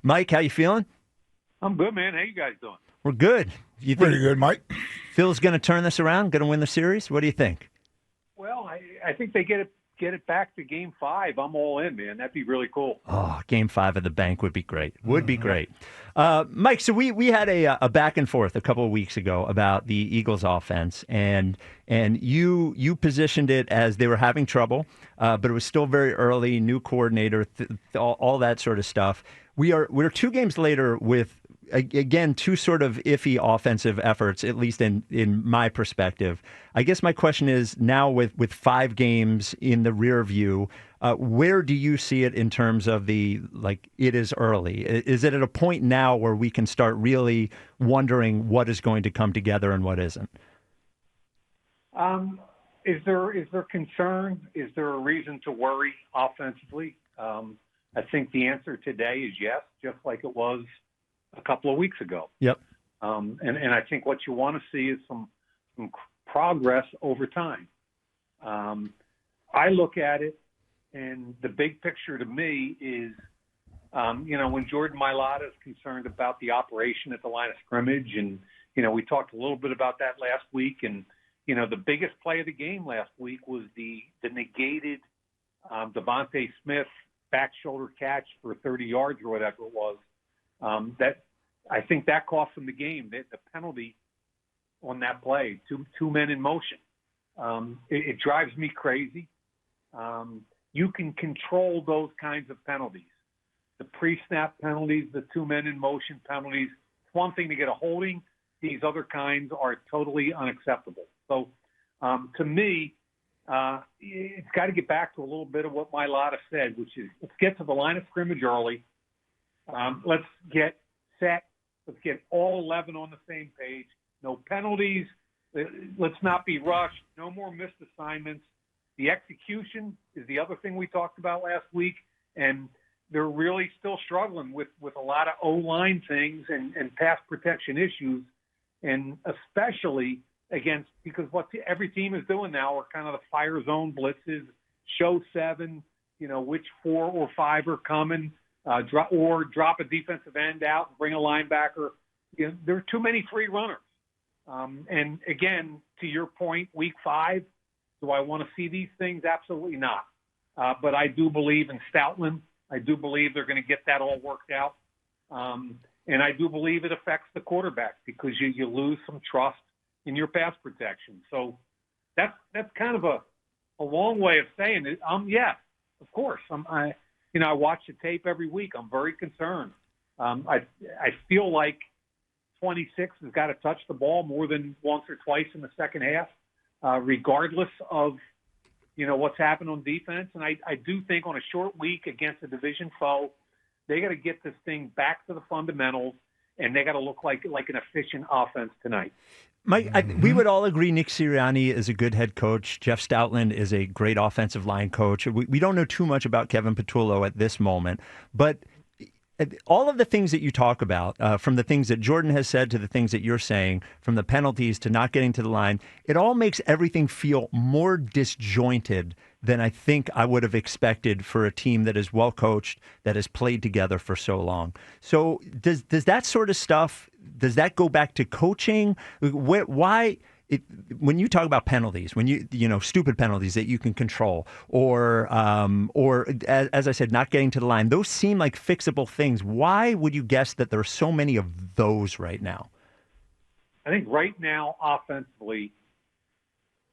Mike, how you feeling? I'm good, man. How you guys doing? We're good. You think Pretty good, Mike. Phil's going to turn this around, going to win the series? What do you think? Well, I think they get it back to Game 5. I'm all in, man. That'd be really cool. Oh, Game 5 of the bank would be great. Would be great. Mike, so we had a back and forth a couple of weeks ago about the Eagles offense, and you positioned it as they were having trouble, but it was still very early, new coordinator, all that sort of stuff. We're 2 games later with, again, 2 sort of iffy offensive efforts, at least in my perspective. I guess my question is now with 5 games in the rear view, where do you see it in terms of it is early? Is it at a point now where we can start really wondering what is going to come together and what isn't? Is there concern? Is there a reason to worry offensively? I think the answer today is yes, just like it was a couple of weeks ago. Yep. And I think what you want to see is some progress over time. I look at it, and the big picture to me is, when Jordan Mailata is concerned about the operation at the line of scrimmage, and, we talked a little bit about that last week, and, the biggest play of the game last week was the negated Devontae Smith back shoulder catch for 30 yards or whatever it was. That I think that cost them the game. The penalty on that play, two men in motion. It drives me crazy. You can control those kinds of penalties. The pre-snap penalties, the 2 men in motion penalties. It's one thing to get a holding. These other kinds are totally unacceptable. So to me, it's got to get back to a little bit of what Mailata said, which is let's get to the line of scrimmage early. Let's get set. Let's get all 11 on the same page. No penalties. Let's not be rushed. No more missed assignments. The execution is the other thing we talked about last week, and they're really still struggling with a lot of O-line things and pass protection issues, and especially because what every team is doing now are kind of the fire zone blitzes, show 7, which 4 or 5 are coming. Drop a defensive end out and bring a linebacker. There are too many free runners. And again, to your point, week 5, do I want to see these things? Absolutely not. But I do believe in Stoutland. I do believe they're going to get that all worked out. And I do believe it affects the quarterback because you lose some trust in your pass protection. So that's kind of a long way of saying it. Yeah, of course. I watch the tape every week. I'm very concerned. I feel like 26 has got to touch the ball more than once or twice in the second half, regardless of, what's happened on defense. And I do think on a short week against a division foe, they got to get this thing back to the fundamentals, and they got to look like an efficient offense tonight. Mike, we would all agree Nick Sirianni is a good head coach. Jeff Stoutland is a great offensive line coach. We don't know too much about Kevin Patullo at this moment, but all of the things that you talk about, from the things that Jordan has said to the things that you're saying, from the penalties to not getting to the line, it all makes everything feel more disjointed than I think I would have expected for a team that is well coached, that has played together for so long. So does that sort of stuff, does that go back to coaching? Why? When you talk about penalties, when stupid penalties that you can control, or as I said, not getting to the line, those seem like fixable things. Why would you guess that there are so many of those right now? I think right now, offensively,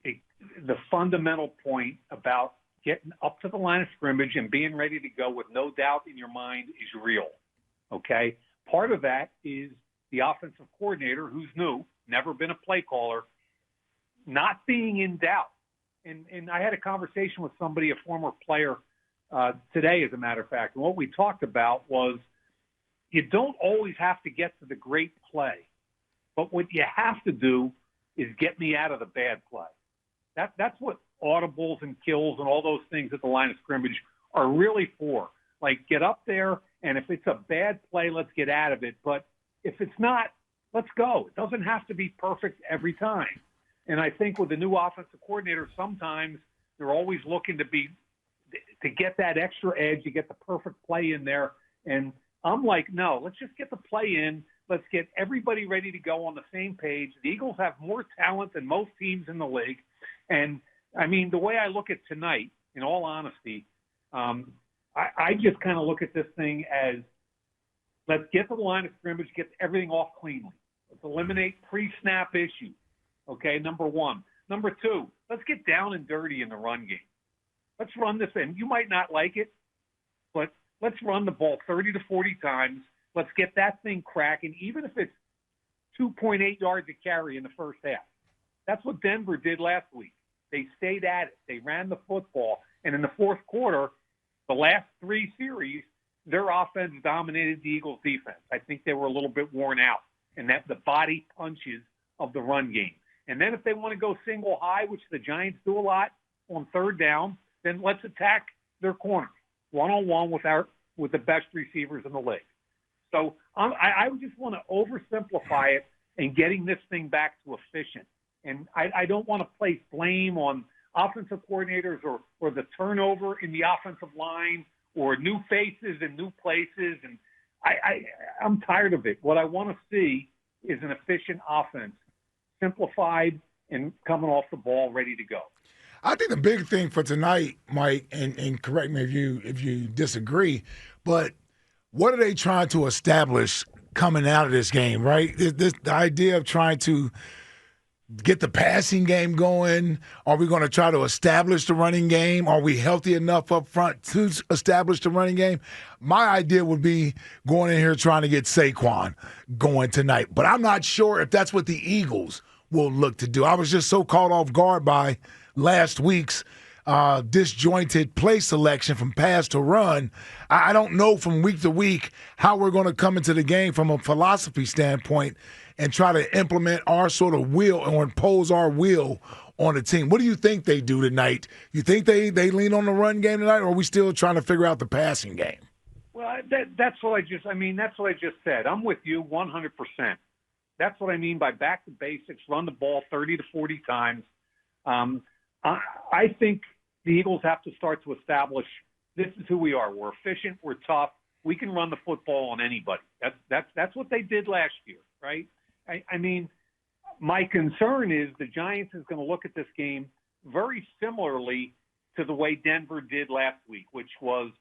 the fundamental point about getting up to the line of scrimmage and being ready to go with no doubt in your mind is real. Okay, part of that is the offensive coordinator, who's new, never been a play caller, not being in doubt. And I had a conversation with somebody, a former player, today, as a matter of fact. And what we talked about was you don't always have to get to the great play. But what you have to do is get me out of the bad play. That's what audibles and kills and all those things at the line of scrimmage are really for. Like, get up there, and if it's a bad play, let's get out of it. But if it's not, let's go. It doesn't have to be perfect every time. And I think with the new offensive coordinator, sometimes they're always looking to get that extra edge, to get the perfect play in there. And I'm like, no, let's just get the play in. Let's get everybody ready to go on the same page. The Eagles have more talent than most teams in the league. And, I mean, the way I look at tonight, in all honesty, I just kind of look at this thing as let's get to the line of scrimmage, get everything off cleanly. Let's eliminate pre-snap issues, okay, number one. Number two, let's get down and dirty in the run game. Let's run this in. You might not like it, but let's run the ball 30 to 40 times. Let's get that thing cracking, even if it's 2.8 yards a carry in the first half. That's what Denver did last week. They stayed at it. They ran the football. And in the fourth quarter, the last three series, their offense dominated the Eagles' defense. I think they were a little bit worn out, and that the body punches of the run game. And then if they want to go single high, which the Giants do a lot on third down, then let's attack their corners one-on-one with the best receivers in the league. So I just want to oversimplify it and getting this thing back to efficient. And I don't want to place blame on offensive coordinators or the turnover in the offensive line or new faces and new places. And I'm tired of it. What I want to see is an efficient offense, simplified and coming off the ball, ready to go. I think the big thing for tonight, Mike, and correct me if you disagree, but what are they trying to establish coming out of this game, right? The idea of trying to get the passing game going. Are we going to try to establish the running game? Are we healthy enough up front to establish the running game? My idea would be going in here trying to get Saquon going tonight. But I'm not sure if that's what the Eagles will look to do. I was just so caught off guard by last week's disjointed play selection from pass to run. I don't know from week to week how we're going to come into the game from a philosophy standpoint and try to implement our sort of will or impose our will on the team. What do you think they do tonight? You think they lean on the run game tonight, or are we still trying to figure out the passing game? Well, that's what I just said. I'm with you 100%. That's what I mean by back to basics, run the ball 30 to 40 times. I think the Eagles have to start to establish this is who we are. We're efficient. We're tough. We can run the football on anybody. That's what they did last year, right? I mean, my concern is the Giants is going to look at this game very similarly to the way Denver did last week, which was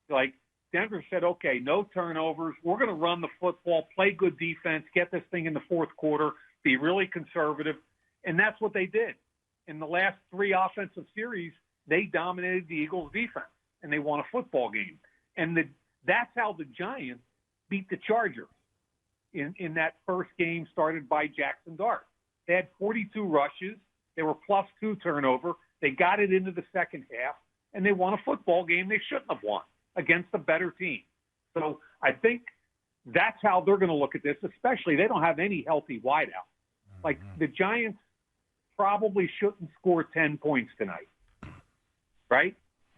like Denver said, okay, no turnovers. We're going to run the football, play good defense, get this thing in the fourth quarter, be really conservative. And that's what they did. In the last three offensive series, they dominated the Eagles' defense, and they won a football game. And that's how the Giants beat the Chargers in that first game started by Jackson Dart. They had 42 rushes. They were +2 turnover. They got it into the second half, and they won a football game they shouldn't have won against a better team. So I think that's how they're going to look at this, especially they don't have any healthy wideouts. Like the Giants probably shouldn't score 10 points tonight, right?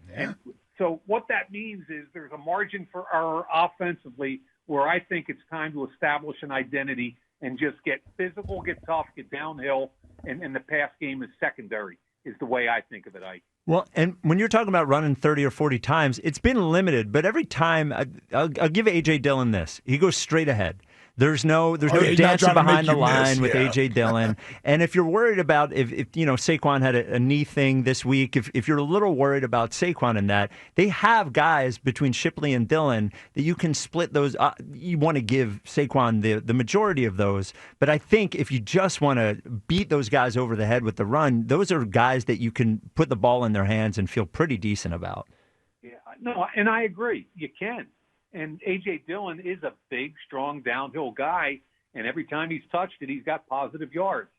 Yeah. And so what that means is there's a margin for error offensively where I think it's time to establish an identity and just get physical, get tough, get downhill, and the pass game is secondary, is the way I think of it, Ike. Well, and when you're talking about running 30 or 40 times, it's been limited, but every time, I'll give A.J. Dillon this. He goes straight ahead. There's no dancing behind the line with A.J. Dillon. And if you're worried about if Saquon had a knee thing this week, if you're a little worried about Saquon in that, they have guys between Shipley and Dillon that you can split those. You want to give Saquon the majority of those. But I think if you just want to beat those guys over the head with the run, those are guys that you can put the ball in their hands and feel pretty decent about. Yeah, no, and I agree. You can. And A.J. Dillon is a big, strong, downhill guy, and every time he's touched it, he's got positive yards.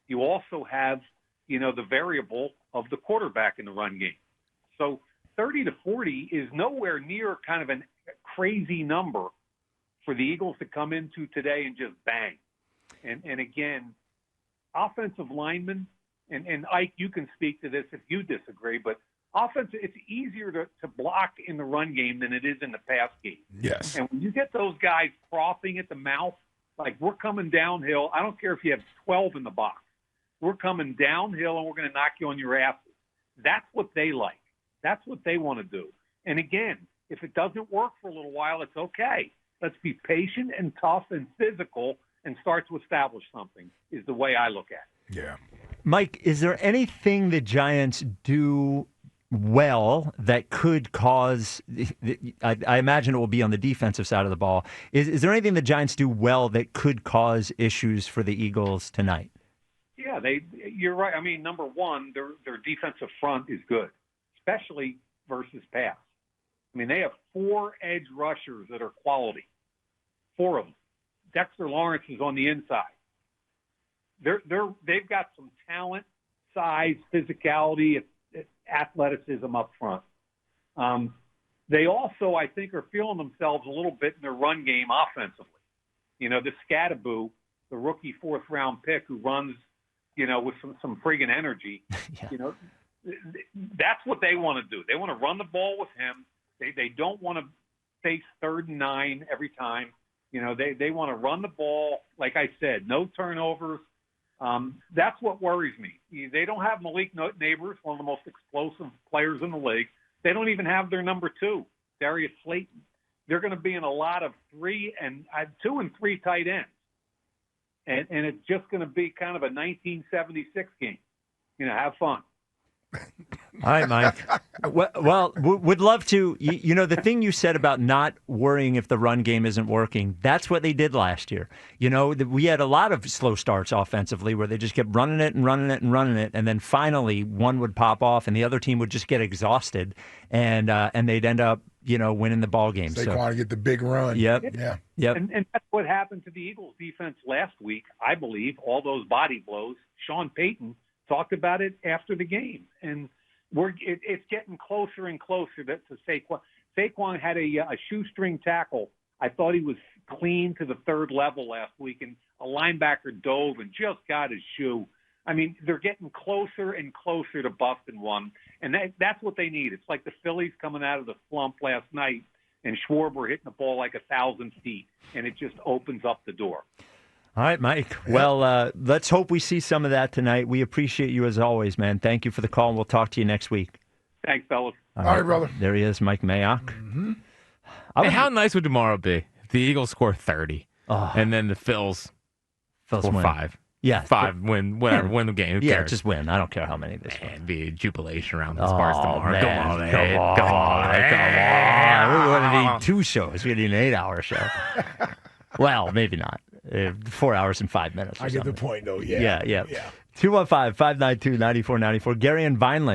You also have, the variable of the quarterback in the run game. So 30 to 40 is nowhere near kind of a crazy number for the Eagles to come into today and just bang. And again, offensive linemen, and Ike, you can speak to this if you disagree, but offense, it's easier to block in the run game than it is in the pass game. Yes. And when you get those guys frothing at the mouth, like we're coming downhill, I don't care if you have 12 in the box. We're coming downhill and we're going to knock you on your asses. That's what they like. That's what they want to do. And again, if it doesn't work for a little while, it's okay. Let's be patient and tough and physical and start to establish something is the way I look at it. Yeah. Mike, is there anything the Giants do well that could cause, I imagine it will be on the defensive side of the ball. Is there anything the Giants do well that could cause issues for the Eagles tonight? Yeah, you're right. I mean, number one, their defensive front is good, especially versus pass. I mean, they have 4 edge rushers that are quality, 4 of them. Dexter Lawrence is on the inside. They've got some talent, size, physicality, athleticism up front. They also, I think, are feeling themselves a little bit in their run game offensively. You know, the Scattaboo, the rookie 4th-round pick who runs, you know, with some friggin' energy. Yeah. You know, that's what they want to do. They want to run the ball with him. They don't want to face 3rd and 9 every time. You know, they want to run the ball, like I said, no turnovers. That's what worries me. They don't have Malik Neighbors, one of the most explosive players in the league. They don't even have their number 2, Darius Slayton. They're going to be in a lot of 2 and 3 tight ends. And it's just going to be kind of a 1976 game. You know, have fun. All right, Mike. Well, would love to. You know, the thing you said about not worrying if the run game isn't working, that's what they did last year. You know, we had a lot of slow starts offensively where they just kept running it and running it and running it, and then finally one would pop off and the other team would just get exhausted, and they'd end up, you know, winning the ball game. They want to get the big run. Yep. Yeah. Yep. And that's what happened to the Eagles defense last week, I believe, all those body blows. Sean Payton talked about it after the game, and it's getting closer and closer to Saquon. Saquon had a shoestring tackle. I thought he was clean to the 3rd level last week, and a linebacker dove and just got his shoe. I mean, they're getting closer and closer to busting one, and that's what they need. It's like the Phillies coming out of the slump last night, and Schwarber hitting the ball like 1,000 feet, and it just opens up the door. All right, Mike. Well, let's hope we see some of that tonight. We appreciate you as always, man. Thank you for the call, and we'll talk to you next week. Thanks, fellas. All right, brother. There he is, Mike Mayock. Mm-hmm. Hey, how nice would tomorrow be? The Eagles score 30, and then the Phils score win. 5. Yeah. 5, win, whatever, win the game. Who Yeah, cares? just win. I don't care how many this It'd be a jubilation around this bars tomorrow. Man. Come on, Come on. We're going to need 2 shows. We're going to need an 8-hour show. Well, maybe not. 4 hours and 5 minutes. I get the point, though. Yeah. 215-592-9494. Gary and Vineland.